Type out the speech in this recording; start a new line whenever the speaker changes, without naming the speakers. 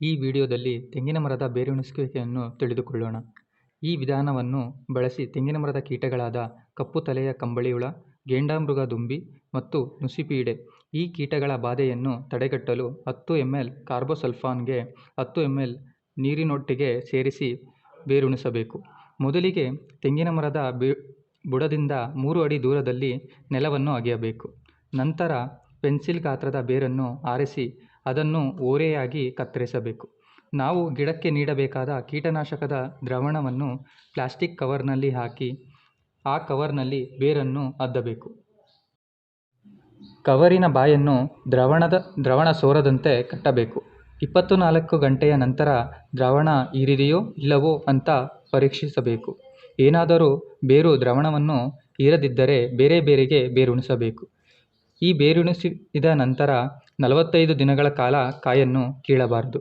ಈ ವಿಡಿಯೋದಲ್ಲಿ ತೆಂಗಿನ ಮರದ ಬೇರುಣಿಸುವಿಕೆಯನ್ನು ತಿಳಿದುಕೊಳ್ಳೋಣ. ಈ ವಿಧಾನವನ್ನು ಬಳಸಿ ತೆಂಗಿನ ಮರದ ಕೀಟಗಳಾದ ಕಪ್ಪು ತಲೆಯ ಕಂಬಳಿ ಹುಳ, ಗೆಂಡಾಮೃಗ ದುಂಬಿ ಮತ್ತು ನುಸಿಪೀಡೆ ಈ ಕೀಟಗಳ ಬಾಧೆಯನ್ನು ತಡೆಗಟ್ಟಲು 10 ml ಕಾರ್ಬೋಸಲ್ಫಾನ್ಗೆ 10 ml ನೀರಿನೊಟ್ಟಿಗೆ ಸೇರಿಸಿ ಬೇರುಣಿಸಬೇಕು. ಮೊದಲಿಗೆ ತೆಂಗಿನ ಮರದ ಬುಡದಿಂದ 3 ಅಡಿ ದೂರದಲ್ಲಿ ನೆಲವನ್ನು ಅಗೆಯಬೇಕು. ನಂತರ ಪೆನ್ಸಿಲ್ ಗಾತ್ರದ ಬೇರನ್ನು ಆರಿಸಿ ಅದನ್ನು ಓರೆಯಾಗಿ ಕತ್ತರಿಸಬೇಕು. ನಾವು ಗಿಡಕ್ಕೆ ನೀಡಬೇಕಾದ ಕೀಟನಾಶಕದ ದ್ರಾವಣವನ್ನು ಪ್ಲಾಸ್ಟಿಕ್ ಕವರ್ನಲ್ಲಿ ಹಾಕಿ ಆ ಕವರ್ನಲ್ಲಿ ಬೇರನ್ನು ಅದ್ದಬೇಕು. ಕವರಿನ ಬಾಯನ್ನು ದ್ರಾವಣ ಸೋರದಂತೆ ಕಟ್ಟಬೇಕು. 24 ಗಂಟೆಯ ನಂತರ ದ್ರಾವಣ ಹೀರಿದೆಯೋ ಇಲ್ಲವೋ ಅಂತ ಪರೀಕ್ಷಿಸಬೇಕು. ಏನಾದರೂ ಬೇರು ದ್ರಾವಣವನ್ನು ಹೀರದಿದ್ದರೆ ಬೇರೆ ಬೇರಿಗೆ ಬೇರುಣಿಸಬೇಕು. ಈ ಬೇರುಣಿಸಿದ ನಂತರ 45 ದಿನಗಳ ಕಾಲ ಕಾಯನ್ನು ಕೀಳಬಾರದು.